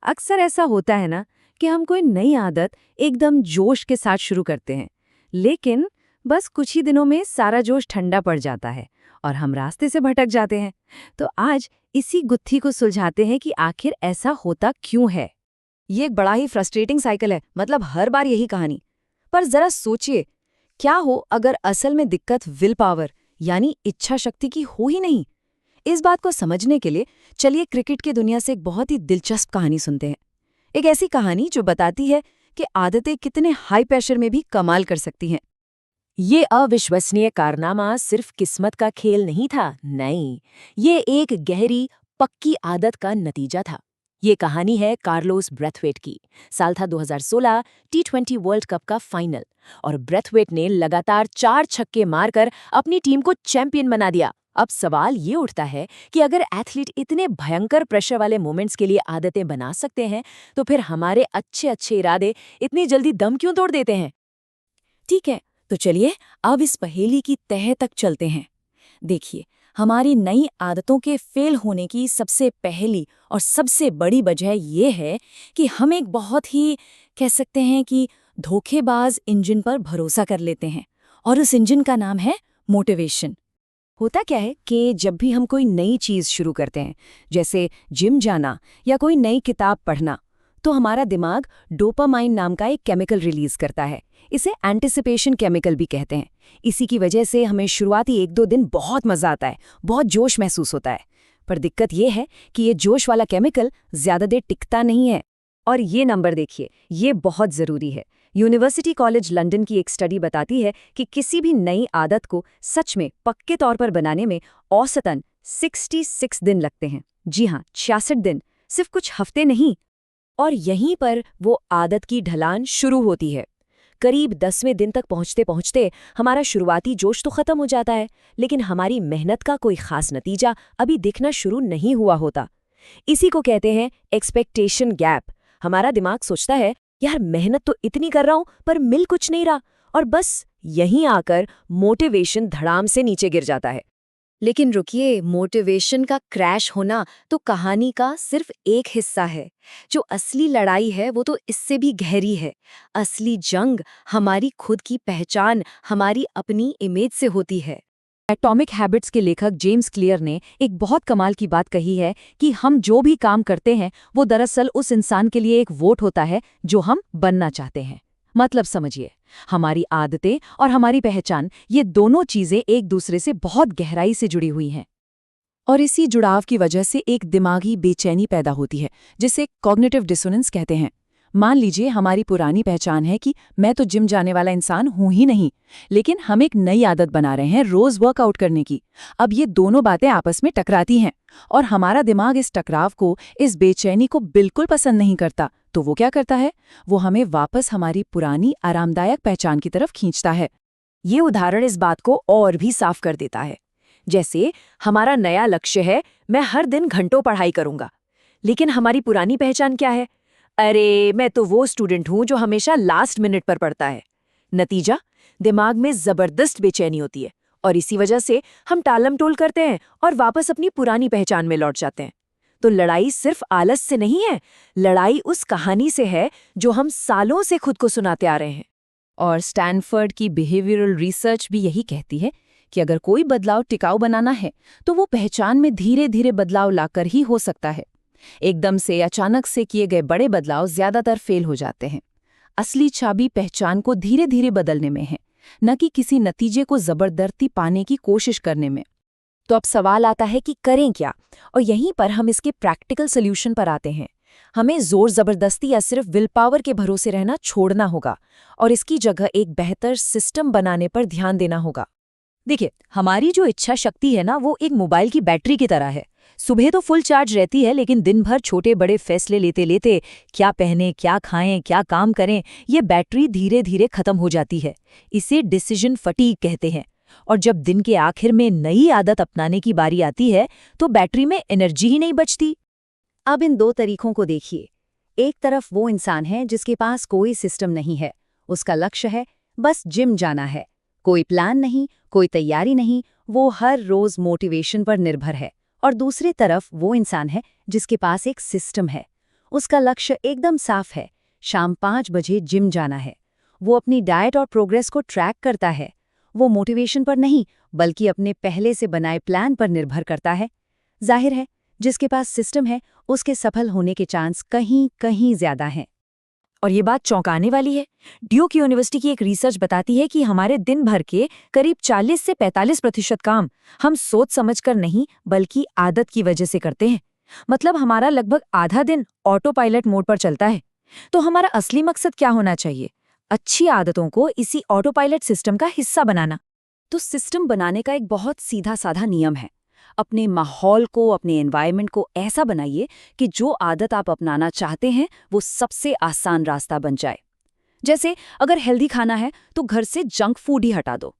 अक्सर ऐसा होता है ना कि हम कोई नई आदत एकदम जोश के साथ शुरू करते हैं, लेकिन बस कुछ ही दिनों में सारा जोश ठंडा पड़ जाता है और हम रास्ते से भटक जाते हैं। तो आज इसी गुत्थी को सुलझाते हैं कि आखिर ऐसा होता क्यों है। ये एक बड़ा ही फ्रस्ट्रेटिंग साइकिल है, मतलब हर बार यही कहानी। पर जरा सोचिए, क्या हो अगर असल में दिक्कत विल पावर यानी इच्छा शक्ति की हो ही नहीं। इस बात को समझने के लिए चलिए क्रिकेट की दुनिया से एक बहुत ही दिलचस्प कहानी सुनते हैं। एक ऐसी कहानी जो बताती है कि आदतें कितने हाई प्रेशर में भी कमाल कर सकती हैं। ये अविश्वसनीय कारनामा सिर्फ किस्मत का खेल नहीं था, नहीं, ये एक गहरी पक्की आदत का नतीजा था। ये कहानी है कार्लोस ब्रैथवेट की। साल था 2016, T20 वर्ल्ड कप का फाइनल, और ब्रैथवेट ने लगातार 4 छक्के मारकर अपनी टीम को चैंपियन बना दिया। अब सवाल ये उठता है कि अगर एथलीट इतने भयंकर प्रेशर वाले मोमेंट्स के लिए आदतें बना सकते हैं, तो फिर हमारे अच्छे अच्छे इरादे इतनी जल्दी दम क्यों तोड़ देते हैं? ठीक है, तो चलिए अब इस पहेली की तह तक चलते हैं। देखिए, हमारी नई आदतों के फेल होने की सबसे पहली और सबसे बड़ी वजह यह है कि हम एक बहुत ही कह सकते हैं कि धोखेबाज इंजन पर भरोसा कर लेते हैं, और उस इंजन का नाम है मोटिवेशन। होता क्या है कि जब भी हम कोई नई चीज़ शुरू करते हैं, जैसे जिम जाना या कोई नई किताब पढ़ना, तो हमारा दिमाग डोपामाइन नाम का एक केमिकल रिलीज करता है। इसे एंटिसिपेशन केमिकल भी कहते हैं। इसी की वजह से हमें शुरुआती 1-2 दिन बहुत मजा आता है, बहुत जोश महसूस होता है। पर दिक्कत ये है कि ये जोश वाला केमिकल ज्यादा देर टिकता नहीं है। और ये नंबर देखिए, ये बहुत ज़रूरी है। यूनिवर्सिटी कॉलेज लंदन की एक स्टडी बताती है कि किसी भी नई आदत को सच में पक्के तौर पर बनाने में औसतन 66 दिन लगते हैं। जी हाँ, 66 दिन, सिर्फ कुछ हफ्ते नहीं। और यहीं पर वो आदत की ढलान शुरू होती है। करीब 10वें दिन तक पहुंचते पहुंचते हमारा शुरुआती जोश तो खत्म हो जाता है, लेकिन हमारी मेहनत का कोई खास नतीजा अभी दिखना शुरू नहीं हुआ होता। इसी को कहते हैं एक्सपेक्टेशन गैप। हमारा दिमाग सोचता है, यार मेहनत तो इतनी कर रहा हूं पर मिल कुछ नहीं रहा, और बस यहीं आकर मोटिवेशन धड़ाम से नीचे गिर जाता है। लेकिन रुकिए, मोटिवेशन का क्रैश होना तो कहानी का सिर्फ एक हिस्सा है। जो असली लड़ाई है वो तो इससे भी गहरी है। असली जंग हमारी खुद की पहचान, हमारी अपनी इमेज से होती है। एटॉमिक हैबिट्स के लेखक जेम्स क्लियर ने एक बहुत कमाल की बात कही है कि हम जो भी काम करते हैं वो दरअसल उस इंसान के लिए एक वोट होता है जो हम बनना चाहते हैं। मतलब समझिए, हमारी आदतें और हमारी पहचान, ये दोनों चीजें एक दूसरे से बहुत गहराई से जुड़ी हुई हैं। और इसी जुड़ाव की वजह से एक दिमागी बेचैनी पैदा होती है, जिसे कॉग्निटिव डिसोनेंस कहते हैं। मान लीजिए हमारी पुरानी पहचान है कि मैं तो जिम जाने वाला इंसान हूं ही नहीं, लेकिन हम एक नई आदत बना रहे हैं रोज वर्कआउट करने की। अब ये दोनों बातें आपस में टकराती हैं, और हमारा दिमाग इस टकराव को, इस बेचैनी को बिल्कुल पसंद नहीं करता। तो वो क्या करता है? वो हमें वापस हमारी पुरानी आरामदायक पहचान की तरफ खींचता है। ये उदाहरण इस बात को और भी साफ कर देता है। जैसे हमारा नया लक्ष्य है, मैं हर दिन घंटों पढ़ाई करूंगा, लेकिन हमारी पुरानी पहचान क्या है? अरे, मैं तो वो स्टूडेंट हूं जो हमेशा लास्ट मिनट पर पढ़ता है। नतीजा, दिमाग में जबरदस्त बेचैनी होती है, और इसी वजह से हम टालमटोल करते हैं और वापस अपनी पुरानी पहचान में लौट जाते हैं। तो लड़ाई सिर्फ आलस से नहीं है, लड़ाई उस कहानी से है जो हम सालों से खुद को सुनाते आ रहे हैं। और स्टैनफोर्ड की बिहेवियरल रिसर्च भी यही कहती है कि अगर कोई बदलाव टिकाऊ बनाना है, तो वो पहचान में धीरे धीरे बदलाव लाकर ही हो सकता है। एकदम से अचानक से किए गए बड़े बदलाव ज्यादातर फेल हो जाते हैं। असली चाबी पहचान को धीरे धीरे बदलने में है, न कि किसी नतीजे को जबरदस्ती पाने की कोशिश करने में। तो अब सवाल आता है कि करें क्या? और यहीं पर हम इसके प्रैक्टिकल सॉल्यूशन पर आते हैं। हमें जोर जबरदस्ती या सिर्फ विल पावर के भरोसे रहना छोड़ना होगा, और इसकी जगह एक बेहतर सिस्टम बनाने पर ध्यान देना होगा। देखिए, हमारी जो इच्छा शक्ति है ना, वो एक मोबाइल की बैटरी की तरह है। सुबह तो फुल चार्ज रहती है, लेकिन दिन भर छोटे बड़े फैसले लेते लेते, क्या पहने, क्या खाएं, क्या काम करें, ये बैटरी धीरे धीरे खत्म हो जाती है। इसे डिसीजन फटीग कहते हैं। और जब दिन के आखिर में नई आदत अपनाने की बारी आती है, तो बैटरी में एनर्जी ही नहीं बचती। अब इन 2 तरीकों को देखिए। एक तरफ वो इंसान है जिसके पास कोई सिस्टम नहीं है, उसका लक्ष्य है बस जिम जाना है, कोई प्लान नहीं, कोई तैयारी नहीं, वो हर रोज मोटिवेशन पर निर्भर है। और दूसरी तरफ वो इंसान है जिसके पास एक सिस्टम है, उसका लक्ष्य एकदम साफ है, शाम 5 बजे जिम जाना है। वो अपनी डाइट और प्रोग्रेस को ट्रैक करता है। वो मोटिवेशन पर नहीं, बल्कि अपने पहले से बनाए प्लान पर निर्भर करता है। जाहिर है, जिसके पास सिस्टम है, उसके सफल होने के चांस कहीं ज्यादा हैं। और ये बात चौंकाने वाली है। ड्यूक यूनिवर्सिटी की एक रिसर्च बताती है कि हमारे दिन भर के करीब 40 से 45% काम हम सोच समझकर नहीं, बल्कि आदत की वजह से करते हैं। मतलब हमारा लगभग आधा दिन ऑटो पायलट मोड पर चलता है। तो हमारा असली मकसद क्या होना चाहिए? अच्छी आदतों को इसी ऑटो पायलट सिस्टम का हिस्सा बनाना। तो सिस्टम बनाने का एक बहुत सीधा साधा नियम है। अपने माहौल को, अपने एनवायरनमेंट को ऐसा बनाइए कि जो आदत आप अपनाना चाहते हैं वो सबसे आसान रास्ता बन जाए। जैसे अगर हेल्दी खाना है तो घर से जंक फूड ही हटा दो।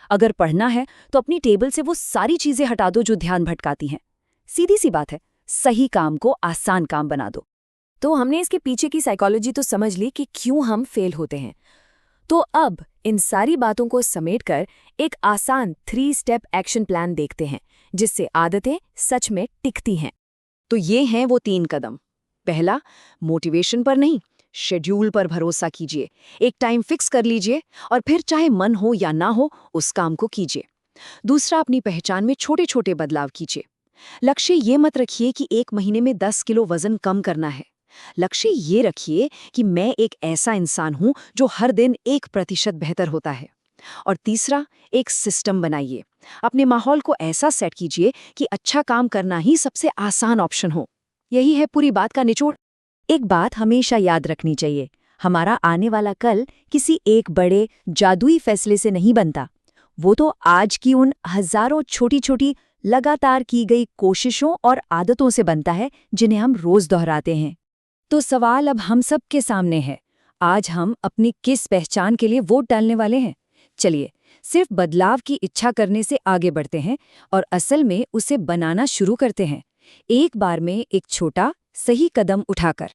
अगर पढ़ना है तो अपनी टेबल से वो सारी चीजें हटा दो जो ध्यान भटकाती हैं। सीधी सी बात है, सही काम को आसान काम बना दो। तो हमने इसके पीछे की साइकोलॉजी तो समझ ली कि क्यों हम फेल होते हैं। तो अब इन सारी बातों को समेटकर एक आसान 3 स्टेप एक्शन प्लान देखते हैं, जिससे आदतें सच में टिकती हैं। तो ये हैं वो 3 कदम। पहला, मोटिवेशन पर नहीं, शेड्यूल पर भरोसा कीजिए। एक टाइम फिक्स कर लीजिए और फिर चाहे मन हो या ना हो उस काम को कीजिए। दूसरा, अपनी पहचान में छोटे छोटे बदलाव कीजिए। लक्ष्य ये मत रखिए कि 1 महीने में 10 किलो वजन कम करना है। लक्ष्य ये रखिए कि मैं एक ऐसा इंसान हूं जो हर दिन 1% बेहतर होता है। और तीसरा, एक सिस्टम बनाइए। अपने माहौल को ऐसा सेट कीजिए कि अच्छा काम करना ही सबसे आसान ऑप्शन हो। यही है पूरी बात का निचोड़। एक बात हमेशा याद रखनी चाहिए, हमारा आने वाला कल किसी एक बड़े जादुई फैसले से नहीं बनता। वो तो आज की उन हजारों छोटी छोटी लगातार की गई कोशिशों और आदतों से बनता है जिन्हें हम रोज दोहराते हैं। तो सवाल अब हम सब के सामने है, आज हम अपनी किस पहचान के लिए वोट डालने वाले हैं? चलिए, सिर्फ बदलाव की इच्छा करने से आगे बढ़ते हैं और असल में उसे बनाना शुरू करते हैं, एक बार में एक छोटा, सही कदम उठाकर।